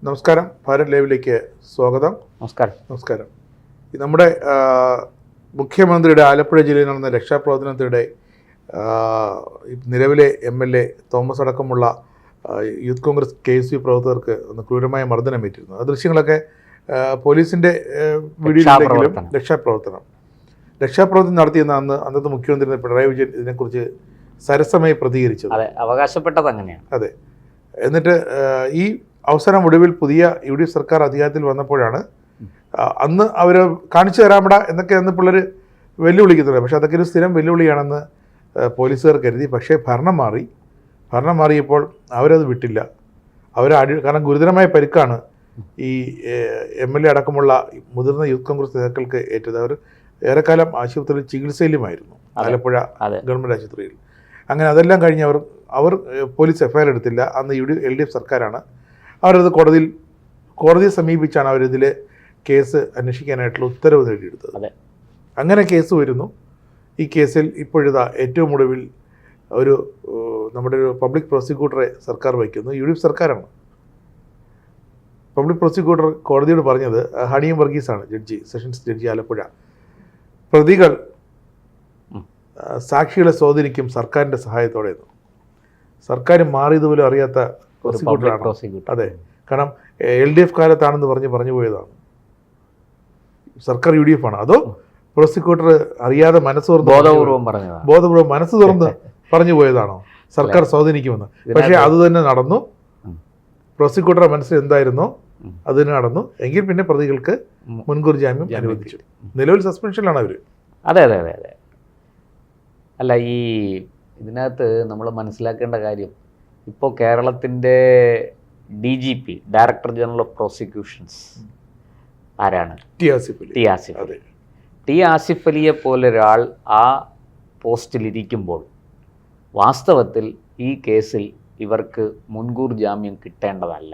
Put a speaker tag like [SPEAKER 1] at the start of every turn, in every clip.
[SPEAKER 1] നമസ്കാരം, ഭാരത് ലൈവിലേക്ക് സ്വാഗതം. നമസ്കാരം. നമ്മുടെ മുഖ്യമന്ത്രിയുടെ ആലപ്പുഴ ജില്ലയിൽ നടന്ന രക്ഷാപ്രവർത്തനത്തിനിടെ നിലവിലെ MLA തോമസ് അടക്കമുള്ള യൂത്ത് കോൺഗ്രസ് KSU പ്രവർത്തകർക്ക് ഒന്ന് ക്രൂരമായ മർദ്ദനമേറ്റിരുന്നു. ആ ദൃശ്യങ്ങളൊക്കെ പോലീസിൻ്റെ വീഡിയോയിലെങ്കിലും രക്ഷാപ്രവർത്തനം നടത്തിയെന്ന അന്നത്തെ മുഖ്യമന്ത്രി പിണറായി വിജയൻ ഇതിനെക്കുറിച്ച് സരസമായി പ്രതികരിച്ചത്.
[SPEAKER 2] അവകാശപ്പെട്ടത് അങ്ങനെയാണ്.
[SPEAKER 1] അതെ. എന്നിട്ട് ഈ അവസരം ഒടുവിൽ പുതിയ UDF സർക്കാർ അധികാരത്തിൽ വന്നപ്പോഴാണ് അന്ന് അവർ കാണിച്ചു തരാമട എന്നൊക്കെ അന്ന് പിള്ളേർ വെല്ലുവിളിക്കുന്നുണ്ട്. പക്ഷേ അതൊക്കെ ഒരു സ്ഥിരം വെല്ലുവിളിയാണെന്ന് പോലീസുകാർ കരുതി. പക്ഷേ ഭരണം മാറിയപ്പോൾ അവരത് വിട്ടില്ല. കാരണം ഗുരുതരമായ പരിക്കാണ് ഈ MLA അടക്കമുള്ള മുതിർന്ന യൂത്ത് കോൺഗ്രസ് നേതാക്കൾക്ക് ഏറ്റത്. അവർ ഏറെക്കാലം ആശുപത്രിയിൽ ചികിത്സയിലുമായിരുന്നു, ആലപ്പുഴ ഗവൺമെൻറ് ആശുപത്രിയിൽ. അങ്ങനെ അതെല്ലാം കഴിഞ്ഞ് അവർ പോലീസ് FIR എടുത്തില്ല. അന്ന് LDF സർക്കാരാണ്. അവരത് കോടതിയെ സമീപിച്ചാണ് അവരിതിൽ കേസ് അന്വേഷിക്കാനായിട്ടുള്ള ഉത്തരവ് നേടിയെടുത്തത്. അങ്ങനെ കേസ് വരുന്നു. ഈ കേസിൽ ഇപ്പോഴിതാ ഏറ്റവും ഒടുവിൽ നമ്മുടെ ഒരു പബ്ലിക് പ്രോസിക്യൂട്ടറെ സർക്കാർ വയ്ക്കുന്നു. UDF സർക്കാരാണ്. പബ്ലിക് പ്രോസിക്യൂട്ടർ കോടതിയോട് പറഞ്ഞത് ഹണിയം വർഗീസാണ് ജഡ്ജി, സെഷൻസ് ജഡ്ജി ആലപ്പുഴ. പ്രതികൾ സാക്ഷികളെ സ്വാധീനിക്കും സർക്കാരിൻ്റെ സഹായത്തോടെ. സർക്കാർ മാറിയതുപോലും അറിയാത്ത പ്രോസിക്യൂട്ടറാണ്. അതെ, കാരണം LDF കാലത്താണെന്ന് പറഞ്ഞു പോയതാണ്. സർക്കാർ UDF ആണ്. അതോ പ്രോസിക്യൂട്ടർ അറിയാതെ ബോധപൂർവം മനസ്സ് തുറന്ന് പറഞ്ഞു പോയതാണോ സർക്കാർ സ്വാധീനിക്കുമെന്ന്? പക്ഷേ അത് തന്നെ നടന്നു. പ്രോസിക്യൂട്ടറുടെ മനസ്സിൽ എന്തായിരുന്നോ അത് തന്നെ നടന്നു. എങ്കിൽ പിന്നെ പ്രതികൾക്ക് മുൻകൂർ ജാമ്യം അനുവദിച്ചു. നിലവിൽ സസ്പെൻഷനിലാണ് അവർ.
[SPEAKER 2] അതെ. അല്ല, ഇതിനകത്ത് നമ്മൾ മനസ്സിലാക്കേണ്ട കാര്യം, ഇപ്പോൾ കേരളത്തിൻ്റെ DGP, director general of prosecutions ആരാണ്? ടി ആസിഫ് അലിയെ പോലൊരാൾ ആ പോസ്റ്റിലിരിക്കുമ്പോൾ വാസ്തവത്തിൽ ഈ കേസിൽ ഇവർക്ക് മുൻകൂർ ജാമ്യം കിട്ടേണ്ടതല്ല.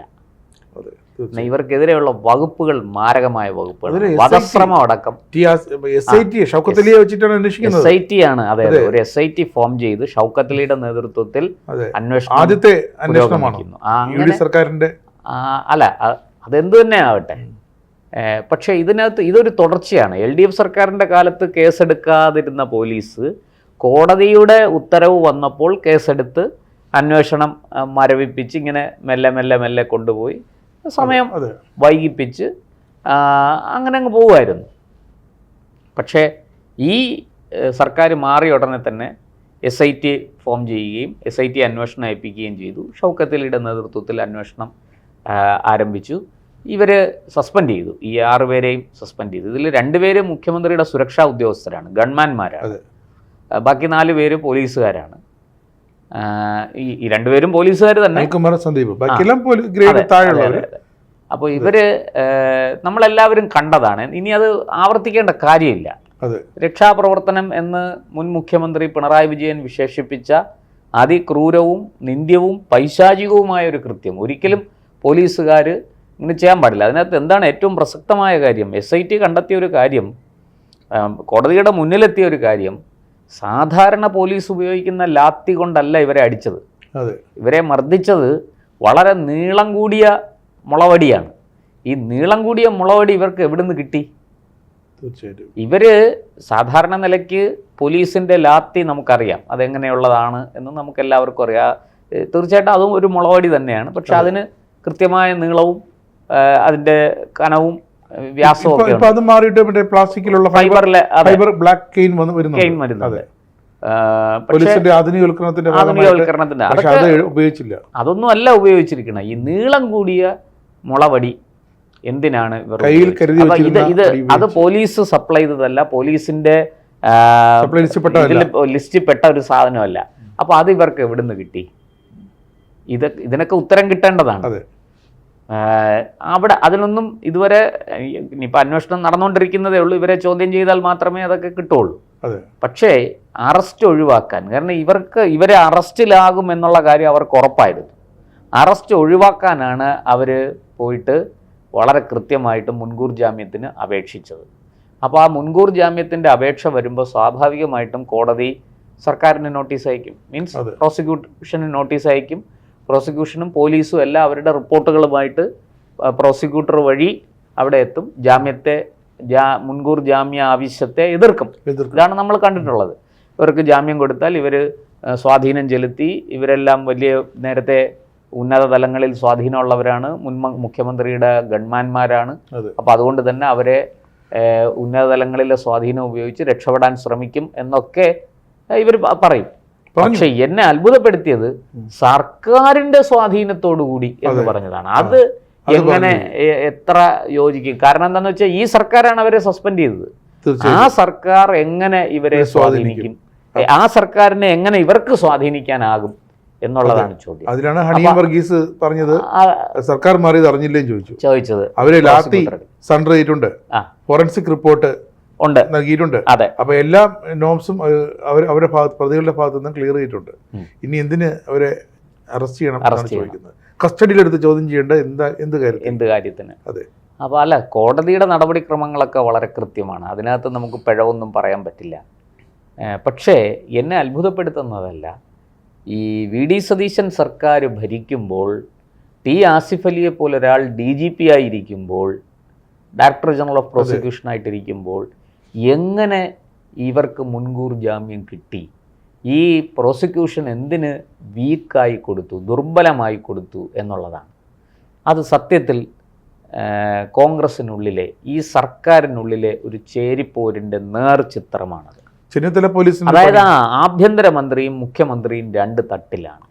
[SPEAKER 2] ഇവർക്കെതിരെയുള്ള വകുപ്പുകൾ മാരകമായ വകുപ്പുകൾ, വധശ്രമം അടക്കം. SIT ആണ്. അതെ, ഒരു SIT ഫോം ചെയ്ത് ഷൗക്കത്ത് അലിയുടെ നേതൃത്വത്തിൽ അന്വേഷണം. അല്ല, അതെന്ത് തന്നെ ആവട്ടെ. പക്ഷേ ഇതിനകത്ത് ഇതൊരു തുടർച്ചയാണ്. LDF സർക്കാരിൻ്റെ കാലത്ത് കേസെടുക്കാതിരുന്ന പോലീസ് കോടതിയുടെ ഉത്തരവ് വന്നപ്പോൾ കേസെടുത്ത് അന്വേഷണം മരവിപ്പിച്ച് ഇങ്ങനെ മെല്ലെ കൊണ്ടുപോയി സമയം വൈകിപ്പിച്ച് അങ്ങനെ അങ്ങ് പോവുമായിരുന്നു. പക്ഷേ ഈ സർക്കാർ മാറിയ ഉടനെ തന്നെ SIT ഫോം ചെയ്യുകയും SIT അന്വേഷണം ഏൽപ്പിക്കുകയും ചെയ്തു. ഷൗക്കത്ത് അലിയുടെ നേതൃത്വത്തിൽ അന്വേഷണം ആരംഭിച്ചു. ഇവർ സസ്പെൻഡ് ചെയ്തു. ഈ 6 പേരെയും സസ്പെൻഡ് ചെയ്തു. ഇതിൽ 2 പേര് മുഖ്യമന്ത്രിയുടെ സുരക്ഷാ ഉദ്യോഗസ്ഥരാണ്, ഗൺമാന്മാരാണ്. ബാക്കി 4 പേര് പോലീസുകാരാണ്. ഈ 2 പേരും പോലീസുകാർ തന്നെ. അപ്പോൾ ഇവര് നമ്മളെല്ലാവരും കണ്ടതാണ്. ഇനി അത് ആവർത്തിക്കേണ്ട കാര്യമില്ല. രക്ഷാപ്രവർത്തനം എന്ന് മുൻ മുഖ്യമന്ത്രി പിണറായി വിജയൻ വിശേഷിപ്പിച്ച അതിക്രൂരവും നിന്ദ്യവും പൈശാചികവുമായ ഒരു കൃത്യം ഒരിക്കലും പോലീസുകാർ ഇങ്ങനെ ചെയ്യാൻ പാടില്ല. അതിനകത്ത് എന്താണ് ഏറ്റവും പ്രസക്തമായ കാര്യം? SIT കണ്ടെത്തിയ ഒരു കാര്യം, കോടതിയുടെ മുന്നിലെത്തിയ ഒരു കാര്യം, സാധാരണ പോലീസ് ഉപയോഗിക്കുന്ന ലാത്തി കൊണ്ടല്ല ഇവരെ അടിച്ചത്. ഇവരെ മർദ്ദിച്ചത് വളരെ നീളം കൂടിയ മുളവടിയാണ്. ഈ നീളം കൂടിയ മുളവടി ഇവർക്ക് എവിടുന്ന് കിട്ടി? തീർച്ചയായിട്ടും ഇവര് സാധാരണ നിലയ്ക്ക് പോലീസിൻ്റെ ലാത്തി നമുക്കറിയാം അതെങ്ങനെയുള്ളതാണ് എന്ന് നമുക്കെല്ലാവർക്കും അറിയാം. തീർച്ചയായിട്ടും അതും ഒരു മുളവടി തന്നെയാണ്. പക്ഷെ അതിന് കൃത്യമായ നീളവും അതിൻ്റെ കനവും വ്യാസവും ഒക്കെ
[SPEAKER 1] പ്ലാസ്റ്റിക്കിലുള്ള ബ്ലാക്ക് കെയിൻ വരുന്നത്.
[SPEAKER 2] അതൊന്നും അല്ല ഉപയോഗിച്ചിരിക്കണം. ഈ നീളം കൂടിയ മുളവടി എന്തിനാണ് ഇത്? അത് പോലീസ് സപ്ലൈ ചെയ്തതല്ല, പോലീസിന്റെ ലിസ്റ്റിൽ പെട്ട ഒരു സാധനമല്ല. അപ്പൊ അത് ഇവർക്ക് എവിടുന്ന് കിട്ടി? ഇതിനൊക്കെ ഉത്തരം കിട്ടേണ്ടതാണ്. അവിടെ അതിനൊന്നും ഇതുവരെ ഇനിയിപ്പോൾ അന്വേഷണം നടന്നുകൊണ്ടിരിക്കുന്നതേ ഉള്ളൂ. ഇവരെ ചോദ്യം ചെയ്താൽ മാത്രമേ അതൊക്കെ കിട്ടുള്ളൂ. പക്ഷേ അറസ്റ്റ് ഒഴിവാക്കാൻ, കാരണം ഇവരെ അറസ്റ്റിലാകും എന്നുള്ള കാര്യം അവർക്ക് ഉറപ്പായിരുന്നു. അറസ്റ്റ് ഒഴിവാക്കാനാണ് അവർ പോയിട്ട് വളരെ കൃത്യമായിട്ട് മുൻകൂർ ജാമ്യത്തിന് അപേക്ഷിച്ചത്. അപ്പോൾ ആ മുൻകൂർ ജാമ്യത്തിൻ്റെ അപേക്ഷ വരുമ്പോൾ സ്വാഭാവികമായിട്ടും കോടതി സർക്കാരിന് നോട്ടീസ് അയക്കും, മീൻസ് പ്രോസിക്യൂഷന് നോട്ടീസ് അയക്കും. പ്രോസിക്യൂഷനും പോലീസും എല്ലാം അവരുടെ റിപ്പോർട്ടുകളുമായിട്ട് പ്രോസിക്യൂട്ടർ വഴി അവിടെ എത്തും, മുൻകൂർ ജാമ്യ ആവശ്യത്തെ എതിർക്കും. ഇതാണ് നമ്മൾ കണ്ടിട്ടുള്ളത്. ഇവർക്ക് ജാമ്യം കൊടുത്താൽ ഇവർ സ്വാധീനം ചെലുത്തി, ഇവരെല്ലാം വലിയ നേരത്തെ ഉന്നത തലങ്ങളിൽ സ്വാധീനമുള്ളവരാണ്, മുഖ്യമന്ത്രിയുടെ ഗൺമാന്മാരാണ്. അപ്പോൾ അതുകൊണ്ട് തന്നെ അവരെ ഉന്നത തലങ്ങളിലെ സ്വാധീനം ഉപയോഗിച്ച് രക്ഷപ്പെടാൻ ശ്രമിക്കും എന്നൊക്കെ ഇവർ പറയും. പക്ഷെ എന്നെ അത്ഭുതപ്പെടുത്തിയത് സർക്കാരിന്റെ സ്വാധീനത്തോടു കൂടി എന്ന് പറഞ്ഞതാണ്. അത് എങ്ങനെ എത്ര യോജിക്കും? കാരണം എന്താന്ന് വെച്ചാൽ ഈ സർക്കാരാണ് അവരെ സസ്പെൻഡ് ചെയ്തത്. ആ സർക്കാർ എങ്ങനെ ഇവരെ സ്വാധീനിക്കും? ആ സർക്കാരിനെ എങ്ങനെ ഇവർക്ക് സ്വാധീനിക്കാനാകും എന്നുള്ളതാണ് ചോദ്യം.
[SPEAKER 1] അതിലാണ് ഹണി വർഗീസ് പറഞ്ഞത് സർക്കാർ മാറിയത് അറിഞ്ഞില്ലേന്ന് ചോദിച്ചത്. അവര് ലാത്തി സറണ്ടർ ചെയ്തിട്ടുണ്ട്, ഫോറൻസിക് റിപ്പോർട്ട്
[SPEAKER 2] ഉണ്ട്,
[SPEAKER 1] നൽകിയിട്ടുണ്ട്.
[SPEAKER 2] അതെ.
[SPEAKER 1] അപ്പൊ എല്ലാ നോംസും അവരുടെ ഭാഗത്ത്, പ്രതികളുടെ ഭാഗത്തു നിന്നും ക്ലിയർ ചെയ്തിട്ടുണ്ട്. ഇനി എന്തിന് അവരെ അറസ്റ്റ് ചെയ്യണം എന്നാണ് ചോദിക്കുന്നത്. കസ്റ്റഡിയിലെടുത്ത് ചോദ്യം ചെയ്യേണ്ട എന്ത് കാര്യത്തിന്? അതെ.
[SPEAKER 2] അപ്പോൾ അല്ല, കോടതിയുടെ നടപടിക്രമങ്ങളൊക്കെ വളരെ കൃത്യമാണ്, അതിനകത്ത് നമുക്ക് പിഴവൊന്നും പറയാൻ പറ്റില്ല. പക്ഷേ എന്നെ അത്ഭുതപ്പെടുത്തുന്നതല്ല, ഈ വി.ഡി. സതീശൻ സർക്കാർ ഭരിക്കുമ്പോൾ, ടി ആസിഫ് അലിയെ പോലെ ഒരാൾ DGP ആയിരിക്കുമ്പോൾ, ഡയറക്ടർ ജനറൽ ഓഫ് പ്രോസിക്യൂഷനായിട്ടിരിക്കുമ്പോൾ എങ്ങനെ ഇവർക്ക് മുൻകൂർ ജാമ്യം കിട്ടി? ഈ പ്രോസിക്യൂഷൻ എന്തിന് വീക്കായി കൊടുത്തു, ദുർബലമായി കൊടുത്തു എന്നുള്ളതാണ്. അത് സത്യത്തിൽ കോൺഗ്രസിനുള്ളിലെ, ഈ സർക്കാരിനുള്ളിലെ ഒരു ചേരിപ്പോരിൻ്റെ നേർചിത്രമാണത്.
[SPEAKER 1] ചെന്നിത്തല പോലീസ്,
[SPEAKER 2] അതായത് ആഭ്യന്തരമന്ത്രിയും മുഖ്യമന്ത്രിയും രണ്ട് തട്ടിലാണ്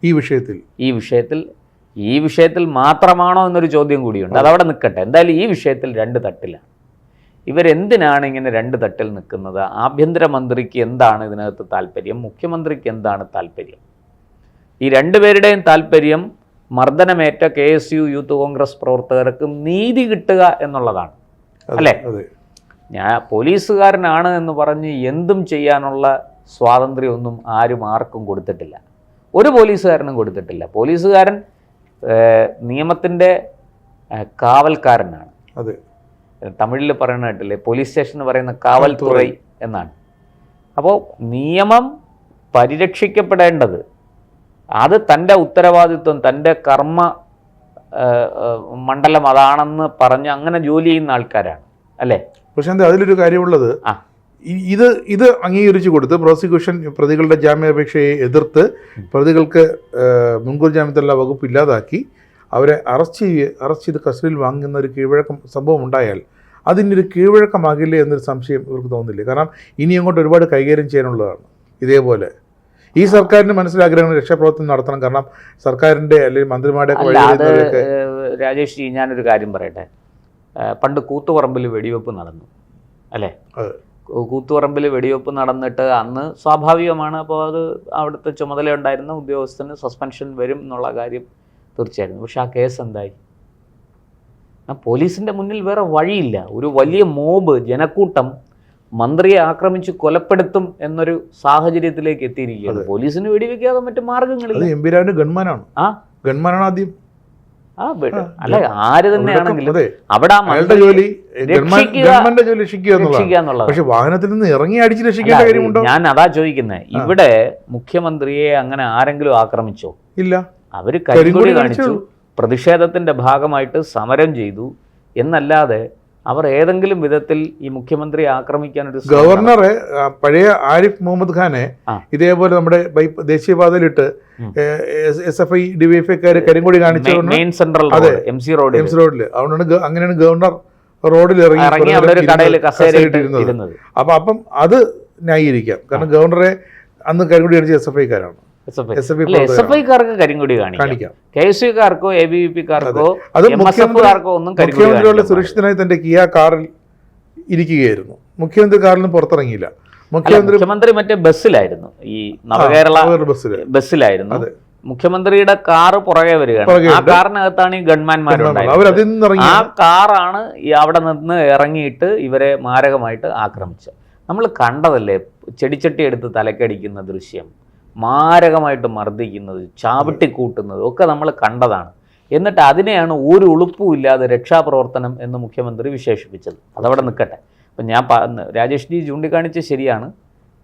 [SPEAKER 2] ഈ വിഷയത്തിൽ മാത്രമാണോ എന്നൊരു ചോദ്യം കൂടിയുണ്ട്. അതവിടെ നിൽക്കട്ടെ. എന്തായാലും ഈ വിഷയത്തിൽ രണ്ട് തട്ടിലാണ്. ഇവരെന്തിനാണ് ഇങ്ങനെ രണ്ട് തട്ടിൽ നിൽക്കുന്നത്? ആഭ്യന്തരമന്ത്രിക്ക് എന്താണ് ഇതിനകത്ത് താല്പര്യം, മുഖ്യമന്ത്രിക്ക് എന്താണ് താല്പര്യം? ഈ രണ്ടുപേരുടെയും താല്പര്യം മർദ്ദനമേറ്റ KSU യൂത്ത് കോൺഗ്രസ് പ്രവർത്തകർക്ക് നീതി കിട്ടുക എന്നുള്ളതാണ്, അല്ലേ? ഞാൻ പോലീസുകാരനാണ് എന്ന് പറഞ്ഞ് എന്തും ചെയ്യാനുള്ള സ്വാതന്ത്ര്യമൊന്നും ആർക്കും കൊടുത്തിട്ടില്ല, ഒരു പോലീസുകാരനും കൊടുത്തിട്ടില്ല. പോലീസുകാരൻ നിയമത്തിൻ്റെ കാവൽക്കാരനാണ്.
[SPEAKER 1] അതെ,
[SPEAKER 2] തമിഴിൽ പറയുന്ന കേട്ടില്ലേ, പോലീസ് സ്റ്റേഷൻ പറയുന്ന കാവൽത്തുറൈ എന്നാണ്. അപ്പോൾ നിയമം പരിരക്ഷിക്കപ്പെടേണ്ടത് അത് തൻ്റെ ഉത്തരവാദിത്വം, തൻ്റെ കർമ്മ മണ്ഡലം അതാണെന്ന് പറഞ്ഞ് അങ്ങനെ ജോലി ചെയ്യുന്ന ആൾക്കാരാണ്, അല്ലേ?
[SPEAKER 1] പക്ഷേ അതിലൊരു കാര്യമുള്ളത്, ഇത് അംഗീകരിച്ചു കൊടുത്ത് പ്രോസിക്യൂഷൻ പ്രതികളുടെ ജാമ്യാപേക്ഷയെ എതിർത്ത് പ്രതികൾക്ക് മുൻകൂർ ജാമ്യത്തിലുള്ള വകുപ്പ് ഇല്ലാതാക്കി അവരെ അറസ്റ്റ് ചെയ്ത് കസ്റ്റഡിയിൽ വാങ്ങുന്ന ഒരു കീഴ്വഴക്കം സംഭവം ഉണ്ടായാൽ അതിനൊരു കീഴ്വഴക്കമാകില്ലേ എന്നൊരു സംശയം ഇവർക്ക് തോന്നുന്നില്ല. കാരണം ഇനി അങ്ങോട്ട് ഒരുപാട് കൈകാര്യം ചെയ്യാനുള്ളതാണ്. ഇതേപോലെ ഈ സർക്കാരിന് മനസ്സിലാഗ്രഹങ്ങൾ രക്ഷാപ്രവർത്തനം നടത്തണം. കാരണം സർക്കാരിൻ്റെ അല്ലെങ്കിൽ മന്ത്രിമാരുടെ
[SPEAKER 2] രാജേഷ് ജി, ഞാനൊരു കാര്യം പറയട്ടെ. പണ്ട് കൂത്തുപറമ്പിൽ വെടിവെപ്പ് നടന്നു, അല്ലേ? കൂത്തുപറമ്പിൽ വെടിവെപ്പ് നടന്നിട്ട് അന്ന് സ്വാഭാവികമാണ്, അപ്പോൾ അത് അവിടുത്തെ ചുമതല ഉണ്ടായിരുന്ന ഉദ്യോഗസ്ഥന് സസ്പെൻഷൻ വരും എന്നുള്ള കാര്യം തീർച്ചയായിരുന്നു. പക്ഷെ ആ കേസ് എന്തായി? പോലീസിൻ്റെ മുന്നിൽ വേറെ വഴിയില്ല. ഒരു വലിയ മോബ്, ജനക്കൂട്ടം മന്ത്രിയെ ആക്രമിച്ച് കൊലപ്പെടുത്തും എന്നൊരു സാഹചര്യത്തിലേക്ക് എത്തിയിരിക്കുകയാണ്. പോലീസിന് വെടിവെക്കാതെ മറ്റു മാർഗങ്ങളില്ല.
[SPEAKER 1] ഗൺമാനാണ് ആദ്യം.
[SPEAKER 2] അല്ല, ആര് തന്നെയാണെങ്കിലും അവിടെ
[SPEAKER 1] പക്ഷെ വാഹനത്തിൽ നിന്ന് ഇറങ്ങി അടിച്ച് രക്ഷിക്കേണ്ട കാര്യമുണ്ടോ?
[SPEAKER 2] ഞാൻ അതാ ചോദിക്കുന്നത്. ഇവിടെ മുഖ്യമന്ത്രിയെ അങ്ങനെ ആരെങ്കിലും ആക്രമിച്ചോ?
[SPEAKER 1] ഇല്ല.
[SPEAKER 2] അവര് കരിങ്കൊടി കാണിച്ചു, പ്രതിഷേധത്തിന്റെ ഭാഗമായിട്ട് സമരം ചെയ്തു എന്നല്ലാതെ അവർ ഏതെങ്കിലും വിധത്തിൽ ഈ മുഖ്യമന്ത്രിയെ ആക്രമിക്കാൻ ഒരു
[SPEAKER 1] ഗവർണറെ, പഴയ ആരിഫ് മുഹമ്മദ് ഖാനെ ഇതേപോലെ നമ്മുടെ ദേശീയപാതയിലിട്ട് SFI DYFIക്കാര് കരിങ്കൊടി കാണിച്ചു
[SPEAKER 2] മെയിൻ സെൻട്രൽ MC റോഡിൽ.
[SPEAKER 1] അതുകൊണ്ടാണ് അങ്ങനെയാണ് ഗവർണർ റോഡിൽ ഇറങ്ങി
[SPEAKER 2] ഇരുന്നത്.
[SPEAKER 1] അപ്പം അത് ന്യായീകരിക്കാം. കാരണം ഗവർണറെ അന്ന് കരിങ്കൊടി കാണിച്ച SFIക്കാരാണ്.
[SPEAKER 2] SFIക്കാർക്ക് കരിങ്കൊടി കാണിക്കാം, KSUക്കാർക്കോ ABVPക്കാർക്കോ MSFക്കാർക്കോ ഒന്നും
[SPEAKER 1] മുഖ്യമന്ത്രിയുടെ സുരക്ഷിതനായി തന്റെ കിയ കാറിൽ ഇരിക്കുകയായിരുന്നു. മുഖ്യമന്ത്രി കാറിൽ നിന്ന് പുറത്തിറങ്ങിയില്ല.
[SPEAKER 2] മുഖ്യമന്ത്രി മറ്റേ ബസ്സിലായിരുന്നു, ഈ നവകേരള ബസ്സിലായിരുന്നു. മുഖ്യമന്ത്രിയുടെ കാറ് പുറകെ വരികയാണ്. ആ കാറിനകത്താണ് ഈ ഗൺമാന്മാരുണ്ടായിരുന്നത്. ആ കാറാണ് അവിടെ നിന്ന് ഇറങ്ങിയിട്ട് ഇവരെ മാരകമായിട്ട് ആക്രമിച്ചത്. നമ്മൾ കണ്ടതല്ലേ, ചെടിച്ചട്ടി എടുത്ത് തലക്കടിക്കുന്ന ദൃശ്യം, മാരകമായിട്ട് മർദ്ദിക്കുന്നത്, ചാവിട്ടിക്കൂട്ടുന്നത് ഒക്കെ നമ്മൾ കണ്ടതാണ്. എന്നിട്ട് അതിനെയാണ് ഒരു ഉളുപ്പും ഇല്ലാതെ രക്ഷാപ്രവർത്തനം എന്ന് മുഖ്യമന്ത്രി വിശേഷിപ്പിച്ചത്. അതവിടെ നിൽക്കട്ടെ. അപ്പം ഞാൻ രാജേഷ് ജി ചൂണ്ടിക്കാണിച്ച് ശരിയാണ്.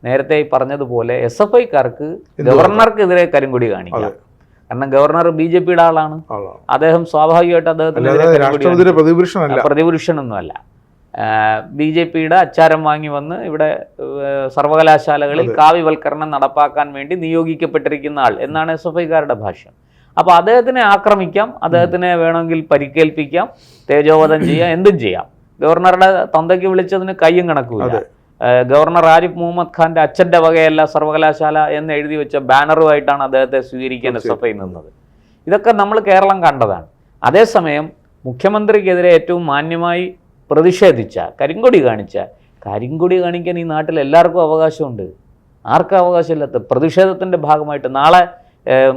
[SPEAKER 2] നേരത്തെ പറഞ്ഞതുപോലെ SFIക്കാർക്ക് ഗവർണർക്കെതിരെ കരിങ്കൊടി കാണിക്കാം, കാരണം ഗവർണർ BJPയുടെ ആളാണ്. അദ്ദേഹം സ്വാഭാവികമായിട്ട്
[SPEAKER 1] അദ്ദേഹത്തിന്
[SPEAKER 2] പ്രതിപുരുഷനൊന്നുമല്ല. BJPയുടെ അച്ചാരം വാങ്ങി വന്ന് ഇവിടെ സർവകലാശാലകളിൽ കാവ്യവൽക്കരണം നടപ്പാക്കാൻ വേണ്ടി നിയോഗിക്കപ്പെട്ടിരിക്കുന്ന ആൾ എന്നാണ് SFIക്കാരുടെ ഭാഷ്യം. അപ്പോൾ അദ്ദേഹത്തിനെ ആക്രമിക്കാം, അദ്ദേഹത്തിനെ വേണമെങ്കിൽ പരിക്കേൽപ്പിക്കാം, തേജോവധം ചെയ്യാം, എന്തും ചെയ്യാം. ഗവർണറുടെ തന്തയ്ക്ക് വിളിച്ചതിന് കയ്യും കണക്കുമില്ല. ഗവർണർ ആരിഫ് മുഹമ്മദ് ഖാന്റെ അച്ഛൻ്റെ വകയല്ല സർവകലാശാല എന്ന് എഴുതി വെച്ച ബാനറുമായിട്ടാണ് അദ്ദേഹത്തെ സ്വീകരിക്കാൻ SFI നിന്നത്. ഇതൊക്കെ നമ്മൾ കേരളം കണ്ടതാണ്. അതേസമയം മുഖ്യമന്ത്രിക്കെതിരെ ഏറ്റവും മാന്യമായി പ്രതിഷേധിച്ച, കരിങ്കൊടി കാണിക്കാൻ ഈ നാട്ടിൽ എല്ലാവർക്കും അവകാശമുണ്ട്. ആർക്കും അവകാശമില്ലാത്ത പ്രതിഷേധത്തിൻ്റെ ഭാഗമായിട്ട് നാളെ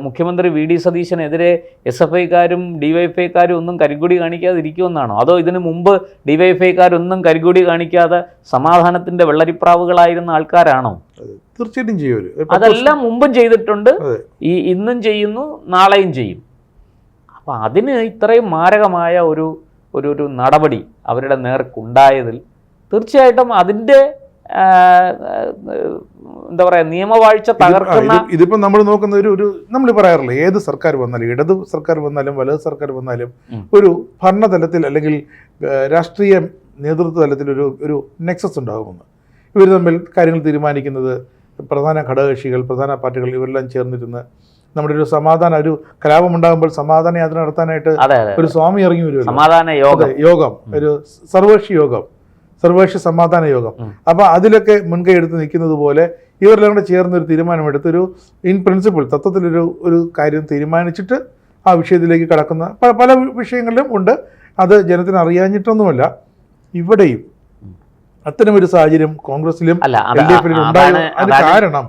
[SPEAKER 2] മുഖ്യമന്ത്രി VD സതീശനെതിരെ SFIക്കാരും DYFIക്കാരും ഒന്നും കരിങ്കൊടി കാണിക്കാതിരിക്കുമെന്നാണോ? അതോ ഇതിനു മുമ്പ് DYFIക്കാരൊന്നും കരിങ്കൊടി കാണിക്കാതെ സമാധാനത്തിന്റെ വെള്ളരിപ്രാവുകളായിരുന്ന ആൾക്കാരാണോ?
[SPEAKER 1] തീർച്ചയായിട്ടും ചെയ്യും.
[SPEAKER 2] അതെല്ലാം മുമ്പും ചെയ്തിട്ടുണ്ട്, ഇന്നും ചെയ്യുന്നു, നാളെയും ചെയ്യും. അപ്പം അതിന് ഇത്രയും മാരകമായ ഒരു നടപടി അവരുടെ നേർക്കുണ്ടായതിൽ തീർച്ചയായിട്ടും അതിൻ്റെ എന്താ പറയാ നിയമവാഴ്ച തകർക്കുന്ന.
[SPEAKER 1] ഇതിപ്പോ നമ്മൾ നോക്കുന്ന ഒരു നമ്മൾ പറയാറില്ല, ഏത് സർക്കാർ വന്നാലും, ഇടത് സർക്കാർ വന്നാലും വലത് സർക്കാർ വന്നാലും ഒരു ഭരണതലത്തിൽ അല്ലെങ്കിൽ രാഷ്ട്രീയ നേതൃത്വ തലത്തിൽ ഒരു നെക്സസ് ഉണ്ടാകുമെന്ന്. ഇവർ തമ്മിൽ കാര്യങ്ങൾ തീരുമാനിക്കുന്നത് പ്രധാന ഘടകകക്ഷികൾ, പ്രധാന പാർട്ടികൾ ഇവരെല്ലാം ചേർന്നിരുന്ന് നമ്മുടെ ഒരു സമാധാന, ഒരു കലാപമുണ്ടാകുമ്പോൾ സമാധാന യാത്ര നടത്താനായിട്ട് ഒരു സ്വാമി ഇറങ്ങി വരും,
[SPEAKER 2] സമാധാന
[SPEAKER 1] യോഗം, ഒരു സർവകക്ഷി സമാധാന യോഗം. അപ്പൊ അതിലൊക്കെ മുൻകൈ എടുത്ത് നിൽക്കുന്നത് പോലെ ഇവരെല്ലാം കൂടെ ചേർന്ന് ഒരു തീരുമാനമെടുത്തൊരു ഇൻ പ്രിൻസിപ്പിൾ തത്വത്തിലൊരു കാര്യം തീരുമാനിച്ചിട്ട് ആ വിഷയത്തിലേക്ക് കടക്കുന്ന പല വിഷയങ്ങളിലും ഉണ്ട്. അത് ജനത്തിന് അറിയാഞ്ഞിട്ടൊന്നുമല്ല. ഇവിടെയും അത്തരമൊരു സാഹചര്യം കോൺഗ്രസിലും LDFിലും ഉണ്ടായിരുന്നു. അതിന് കാരണം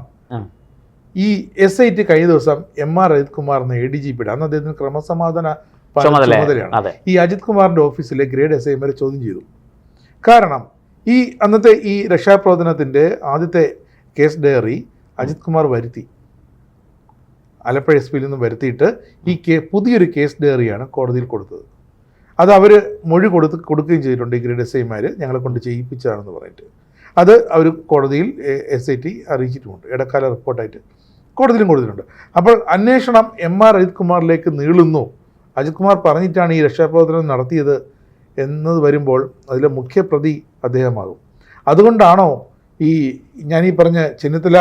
[SPEAKER 1] ഈ SIT കഴിഞ്ഞ ദിവസം MR അജിത് കുമാർ എന്ന ADGPയുടെ, അന്ന് അദ്ദേഹത്തിന് ക്രമസമാധാന ചുമതലയാണ്, ഈ അജിത് കുമാറിന്റെ ഓഫീസിലെ ഗ്രേഡ് SIമാരെ ചോദ്യം ചെയ്തു. കാരണം ഈ അന്നത്തെ ഈ രക്ഷാപ്രവർത്തനത്തിന്റെ ആദ്യത്തെ കേസ് ഡയറി അജിത് കുമാർ വരുത്തി, ആലപ്പുഴ SP നിന്നും വരുത്തിയിട്ട് ഈ പുതിയൊരു കേസ് ഡയറിയാണ് കോടതിയിൽ കൊടുത്തത്. അത് അവർ മൊഴി കൊടുക്കുകയും ചെയ്തിട്ടുണ്ട്. ഈ ഗ്രേഡ് SIമാർ ഞങ്ങളെ കൊണ്ട് ചെയ്യിപ്പിച്ചതാണെന്ന് പറഞ്ഞിട്ട് അത് അവർ കോടതിയിൽ SIT അറിയിച്ചിട്ടുമുണ്ട്. ഇടക്കാല റിപ്പോർട്ടായിട്ട് കോടതിയിലും കൊടുത്തിട്ടുണ്ട്. അപ്പോൾ അന്വേഷണം MR അജിത് കുമാറിലേക്ക് നീളുന്നു. അജിത് കുമാർ പറഞ്ഞിട്ടാണ് ഈ രക്ഷാപ്രവർത്തനം നടത്തിയത് എന്നത് വരുമ്പോൾ അതിലെ മുഖ്യപ്രതി അദ്ദേഹമാകും. അതുകൊണ്ടാണോ ഞാനീ പറഞ്ഞ ചെന്നിത്തല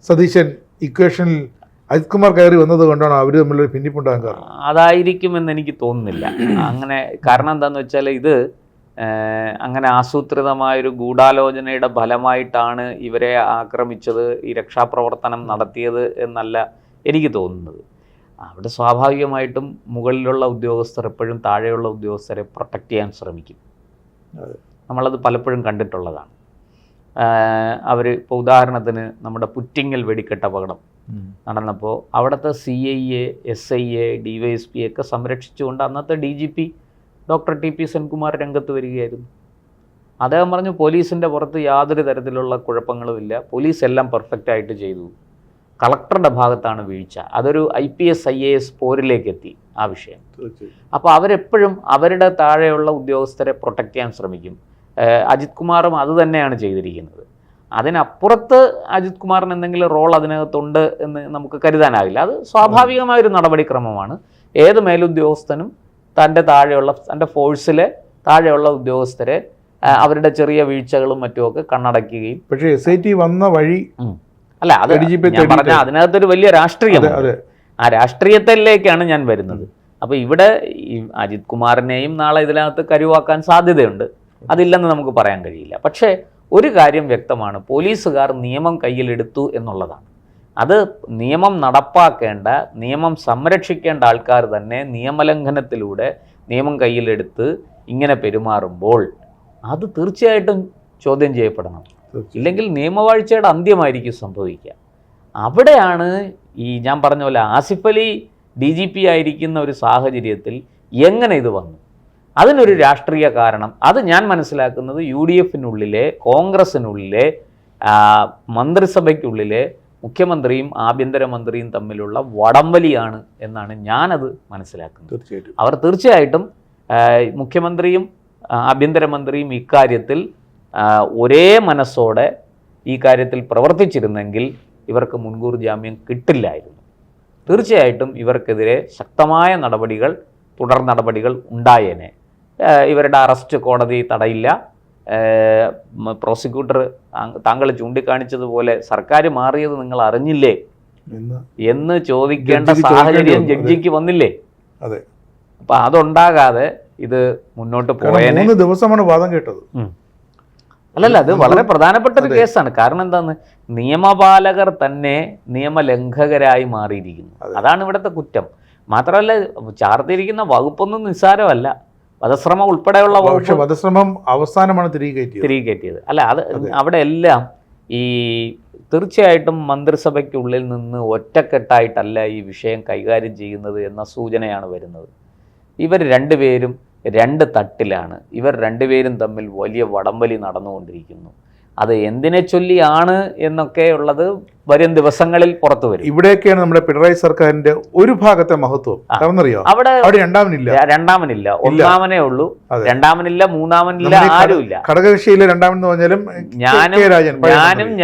[SPEAKER 1] സതീശൻ ഇക്വേഷനിൽ അജിത് കുമാർ കയറി വന്നത് കൊണ്ടാണോ അവർ തമ്മിലൊരു ഭിന്നിപ്പുണ്ടാകാൻ കാരണം?
[SPEAKER 2] അതായിരിക്കുമെന്ന് എനിക്ക് തോന്നുന്നില്ല. അങ്ങനെ കാരണം എന്താണെന്ന് വെച്ചാൽ ഇത് അങ്ങനെ ആസൂത്രിതമായൊരു ഗൂഢാലോചനയുടെ ഫലമായിട്ടാണ് ഇവരെ ആക്രമിച്ചത്, ഈ രക്ഷാപ്രവർത്തനം നടത്തിയത് എന്നല്ല എനിക്ക് തോന്നുന്നത്. അവിടെ സ്വാഭാവികമായിട്ടും മുകളിലുള്ള ഉദ്യോഗസ്ഥർ എപ്പോഴും താഴെയുള്ള ഉദ്യോഗസ്ഥരെ പ്രൊട്ടക്റ്റ് ചെയ്യാൻ ശ്രമിക്കും. നമ്മളത് പലപ്പോഴും കണ്ടിട്ടുള്ളതാണ്. അവർ ഇപ്പോൾ ഉദാഹരണത്തിന് നമ്മുടെ പുറ്റിങ്ങൽ വെടിക്കെട്ട് അപകടം നടന്നപ്പോൾ അവിടുത്തെ CIA, SIA, DYSP ഒക്കെ സംരക്ഷിച്ചുകൊണ്ട് അന്നത്തെ DGP ഡോക്ടർ TP സെൻകുമാർ രംഗത്ത് വരികയായിരുന്നു. അദ്ദേഹം പറഞ്ഞു പോലീസിൻ്റെ പുറത്ത് യാതൊരു തരത്തിലുള്ള കുഴപ്പങ്ങളുമില്ല, പോലീസ് എല്ലാം പെർഫെക്റ്റായിട്ട് ചെയ്തു, കളക്ടറുടെ ഭാഗത്താണ് വീഴ്ച. അതൊരു IPS IAS പോരിലേക്ക് എത്തി ആ വിഷയം. അപ്പോൾ അവരെപ്പോഴും അവരുടെ താഴെയുള്ള ഉദ്യോഗസ്ഥരെ പ്രൊട്ടക്റ്റ് ചെയ്യാൻ ശ്രമിക്കും. അജിത് കുമാറും അത് തന്നെയാണ് ചെയ്തിരിക്കുന്നത്. അതിനപ്പുറത്ത് അജിത് കുമാറിന് എന്തെങ്കിലും റോൾ അതിനകത്തുണ്ട് എന്ന് നമുക്ക് കരുതാനാവില്ല. അത് സ്വാഭാവികമായൊരു നടപടിക്രമമാണ്. ഏത് മേലുദ്യോഗസ്ഥനും തൻ്റെ ഫോഴ്സിലെ താഴെയുള്ള ഉദ്യോഗസ്ഥരെ അവരുടെ ചെറിയ വീഴ്ചകളും മറ്റുമൊക്കെ കണ്ണടയ്ക്കുകയും.
[SPEAKER 1] പക്ഷേ SIT വന്ന വഴി
[SPEAKER 2] അല്ല, അത് ഞാൻ പറഞ്ഞ അതിനകത്തൊരു വലിയ രാഷ്ട്രീയമാണ്. ആ രാഷ്ട്രീയത്തിലേക്കാണ് ഞാൻ വരുന്നത്. അപ്പോൾ ഇവിടെ ഈ അജിത് കുമാറിനെയും നാളെ ഇതിനകത്ത് കരുവാക്കാൻ സാധ്യതയുണ്ട്, അതില്ലെന്ന് നമുക്ക് പറയാൻ കഴിയില്ല. പക്ഷേ ഒരു കാര്യം വ്യക്തമാണ്, പോലീസുകാർ നിയമം കയ്യിലെടുത്തു എന്നുള്ളതാണ്. അത് നിയമം നടപ്പാക്കേണ്ട, നിയമം സംരക്ഷിക്കേണ്ട ആൾക്കാർ തന്നെ നിയമലംഘനത്തിലൂടെ നിയമം കയ്യിലെടുത്ത് ഇങ്ങനെ പെരുമാറുമ്പോൾ അത് തീർച്ചയായിട്ടും ചോദ്യം ചെയ്യപ്പെടണം. ഇല്ലെങ്കിൽ നിയമവാഴ്ചയുടെ അന്ത്യമായിരിക്കും സംഭവിക്കുക. അവിടെയാണ് ഈ ഞാൻ പറഞ്ഞ പോലെ ആസിഫ് അലി DGP ആയിരിക്കുന്ന ഒരു സാഹചര്യത്തിൽ എങ്ങനെ ഇത് വന്നു, അതിനൊരു രാഷ്ട്രീയ കാരണം. അത് ഞാൻ മനസ്സിലാക്കുന്നത് UDFനുള്ളിലെ, കോൺഗ്രസിനുള്ളിലെ, മന്ത്രിസഭയ്ക്കുള്ളിലെ മുഖ്യമന്ത്രിയും ആഭ്യന്തരമന്ത്രിയും തമ്മിലുള്ള വടംവലിയാണ് എന്നാണ് ഞാനത് മനസ്സിലാക്കുന്നത്. അവർ തീർച്ചയായിട്ടും മുഖ്യമന്ത്രിയും ആഭ്യന്തരമന്ത്രിയും ഇക്കാര്യത്തിൽ ഒരേ മനസ്സോടെ ഈ കാര്യത്തിൽ പ്രവർത്തിച്ചിരുന്നെങ്കിൽ ഇവർക്ക് മുൻകൂർ ജാമ്യം കിട്ടില്ലായിരുന്നു. തീർച്ചയായിട്ടും ഇവർക്കെതിരെ ശക്തമായ നടപടികൾ, തുടർ നടപടികൾ ഉണ്ടായേനെ. ഇവരുടെ അറസ്റ്റ് കോടതി തടയില്ല. പ്രോസിക്യൂട്ടർ താങ്കൾ ചൂണ്ടിക്കാണിച്ചതുപോലെ സർക്കാർ മാറിയത് നിങ്ങൾ അറിഞ്ഞില്ലേ എന്ന് ചോദിക്കേണ്ട സാഹചര്യം ജഡ്ജിക്ക് വന്നില്ലേ? അപ്പം അതുണ്ടാകാതെ ഇത് മുന്നോട്ട് പോയേനെ.
[SPEAKER 1] 3 ദിവസമാണ് വാദം കേട്ടത്.
[SPEAKER 2] അല്ലല്ല, അത് വളരെ പ്രധാനപ്പെട്ട ഒരു കേസാണ്. കാരണം എന്താന്ന്, നിയമപാലകർ തന്നെ നിയമലംഘകരായി മാറിയിരിക്കുന്നു. അതാണ് ഇവിടുത്തെ കുറ്റം. മാത്രമല്ല, ചാർത്തിയിരിക്കുന്ന വകുപ്പൊന്നും നിസ്സാരമല്ല. വധശ്രമം ഉൾപ്പെടെയുള്ള
[SPEAKER 1] വധശ്രമം അവസാനമാണ് തിരികെ
[SPEAKER 2] കയറ്റിയത്. അല്ല, അത് അവിടെ എല്ലാം ഈ തീർച്ചയായിട്ടും മന്ത്രിസഭയ്ക്കുള്ളിൽ നിന്ന് ഒറ്റക്കെട്ടായിട്ടല്ല ഈ വിഷയം കൈകാര്യം ചെയ്യുന്നത് എന്ന സൂചനയാണ് വരുന്നത്. ഇവർ രണ്ടുപേരും 2 തട്ടിലാണ്. ഇവർ രണ്ടുപേരും തമ്മിൽ വലിയ വടംവലി നടന്നുകൊണ്ടിരിക്കുന്നു. അത് എന്തിനെ ചൊല്ലിയാണ് എന്നൊക്കെ ഉള്ളത് വരും ദിവസങ്ങളിൽ പുറത്തു വരും.
[SPEAKER 1] ഇവിടെയൊക്കെയാണ് നമ്മുടെ പിണറായി സർക്കാരിന്റെ ഒരു ഭാഗത്തെ മഹത്വം. അവിടെ
[SPEAKER 2] രണ്ടാമനില്ല, ഒന്നാമനേ ഉള്ളൂ. രണ്ടാമനില്ല, മൂന്നാമനില്ല, ആരുമില്ല.
[SPEAKER 1] ഘടകകക്ഷിയിലെ രണ്ടാമെന്ന് പറഞ്ഞാലും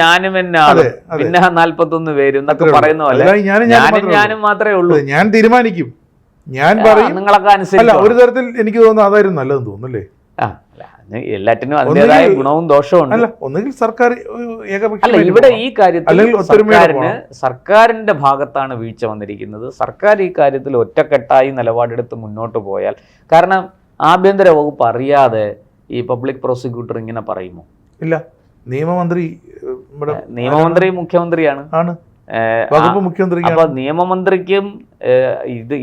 [SPEAKER 2] ഞാനും എന്നാണ്, പിന്നെ 41 പേരും എന്നൊക്കെ പറയുന്ന പോലെ ഞാനും മാത്രമേ ഉള്ളൂ.
[SPEAKER 1] ഞാൻ തീരുമാനിക്കും, ഞാൻ പറയും,
[SPEAKER 2] നിങ്ങളൊക്കെ അനുസരിച്ച്.
[SPEAKER 1] ഒരു തരത്തിൽ എനിക്ക് തോന്നുന്നു അതായിരുന്നു നല്ലതെന്ന് തോന്നുന്നല്ലേ.
[SPEAKER 2] എല്ലാറ്റിനും അതിൻ്റെതായ ഗുണവും ദോഷവും ഉണ്ട്.
[SPEAKER 1] ഒന്നുകിൽ സർക്കാർ
[SPEAKER 2] അല്ല, ഇവിടെ ഈ കാര്യത്തിൽ സർക്കാരിന്റെ ഭാഗത്താണ് വീഴ്ച വന്നിരിക്കുന്നത്. സർക്കാർ ഈ കാര്യത്തിൽ ഒറ്റക്കെട്ടായി നിലപാടെടുത്ത് മുന്നോട്ട് പോയാൽ, കാരണം ആഭ്യന്തര വകുപ്പ് അറിയാതെ ഈ പബ്ലിക് പ്രോസിക്യൂട്ടർ ഇങ്ങനെ പറയുമോ?
[SPEAKER 1] ഇല്ല, നിയമമന്ത്രി
[SPEAKER 2] മുഖ്യമന്ത്രിയാണ്. അപ്പൊ നിയമമന്ത്രിക്കും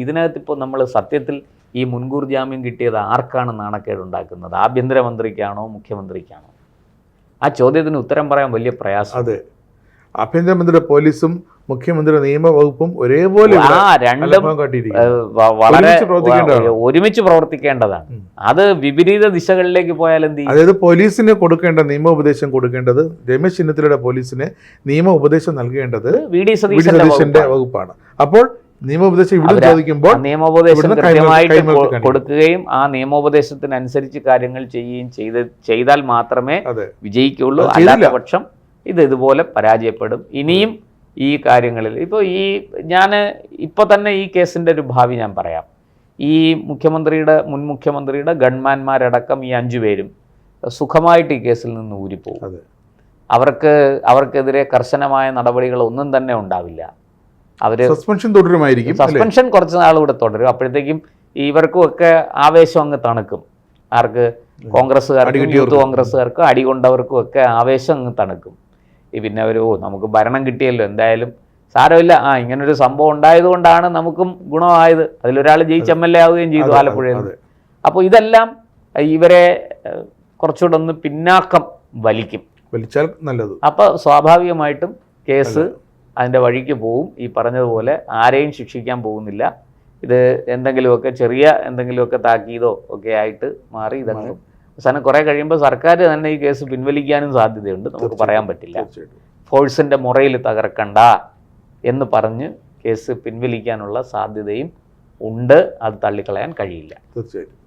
[SPEAKER 2] ഇതിനകത്ത് ഇപ്പോൾ നമ്മൾ സത്യത്തിൽ ഈ മുൻകൂർ ജാമ്യം കിട്ടിയത് ആർക്കാണ് നാണക്കേടുണ്ടാക്കുന്നത്? ആഭ്യന്തരമന്ത്രിക്കാണോ മുഖ്യമന്ത്രിക്കാണോ? ആ ചോദ്യത്തിന് ഉത്തരം പറയാൻ വലിയ പ്രയാസം.
[SPEAKER 1] അതെ, ആഭ്യന്തരമന്ത്രിയുടെ പോലീസും മുഖ്യമന്ത്രിയുടെ നിയമവകുപ്പും ഒരേപോലെ
[SPEAKER 2] വളരെ ഒരുമിച്ച് പ്രവർത്തിക്കേണ്ടതാണ്. അത് വിപരീത ദിശകളിലേക്ക് പോയാൽ എന്ത് ചെയ്യും?
[SPEAKER 1] അതായത് പോലീസിന് കൊടുക്കേണ്ട നിയമോപദേശം കൊടുക്കേണ്ടത്, രമേശ് ചെന്നിത്തലയുടെ പോലീസിന് നിയമോപദേശം നൽകേണ്ടത് വി.ഡി. സതീശന്റെ വകുപ്പാണ്. അപ്പോൾ നിയമോപദേശം ഇവിടെ ചോദിക്കുമ്പോൾ
[SPEAKER 2] നിയമോപദേശം കൃത്യമായിട്ട് കൊടുക്കുകയും ആ നിയമോപദേശത്തിനനുസരിച്ച് കാര്യങ്ങൾ ചെയ്യുകയും ചെയ്താൽ മാത്രമേ വിജയിക്കുള്ളൂ. അല്ലാത്ത പക്ഷം ഇതുപോലെ പരാജയപ്പെടും. ഇനിയും ഈ കാര്യങ്ങളിൽ ഞാൻ ഇപ്പോൾ തന്നെ ഈ കേസിൻ്റെ ഒരു ഭാവി ഞാൻ പറയാം. ഈ മുൻ മുഖ്യമന്ത്രിയുടെ ഗൺമാന്മാരടക്കം ഈ 5 പേരും സുഖമായിട്ട് ഈ കേസിൽ നിന്ന് ഊരിപ്പോകും. അവർക്കെതിരെ കർശനമായ നടപടികൾ ഒന്നും തന്നെ ഉണ്ടാവില്ല. സസ്പെൻഷൻ കുറച്ച് നാളുകൂടെ തുടരും. അപ്പോഴത്തേക്കും ഇവർക്കും ഒക്കെ ആവേശം അങ്ങ് തണുക്കും. ആർക്ക്? കോൺഗ്രസ്സുകാർക്കും യൂത്ത് കോൺഗ്രസ്സുകാർക്കും അടികൊണ്ടവർക്കും ഒക്കെ ആവേശം അങ്ങ് തണുക്കും. പിന്നെ നമുക്ക് ഭരണം കിട്ടിയല്ലോ, എന്തായാലും സാരമില്ല, ഇങ്ങനൊരു സംഭവം ഉണ്ടായതുകൊണ്ടാണ് നമുക്കും ഗുണമായത്, അതിലൊരാൾ ജയിച്ച് MLA ആവുകയും ചെയ്തു ആലപ്പുഴയിൽ. അപ്പോൾ ഇതെല്ലാം ഇവരെ കുറച്ചുകൂടെ ഒന്ന് പിന്നാക്കം വലിച്ചാൽ നല്ലത്. അപ്പോൾ സ്വാഭാവികമായിട്ടും കേസ് അതിൻ്റെ വഴിക്ക് പോവും. ഈ പറഞ്ഞതുപോലെ ആരെയും ശിക്ഷിക്കാൻ പോകുന്നില്ല. ഇത് എന്തെങ്കിലുമൊക്കെ താക്കീതോ ഒക്കെ ആയിട്ട് മാറി ഇതങ്ങ് അവസാനം കുറേ കഴിയുമ്പോൾ സർക്കാർ തന്നെ ഈ കേസ് പിൻവലിക്കാനും സാധ്യതയുണ്ട്. നമുക്ക് പറയാൻ പറ്റില്ല. ഫോഴ്സിൻ്റെ മുറയിൽ തകർക്കണ്ട എന്ന് പറഞ്ഞ് കേസ് പിൻവലിക്കാനുള്ള സാധ്യതയും ഉണ്ട്. അത് തള്ളിക്കളയാൻ കഴിയില്ല.
[SPEAKER 1] തീർച്ചയായിട്ടും.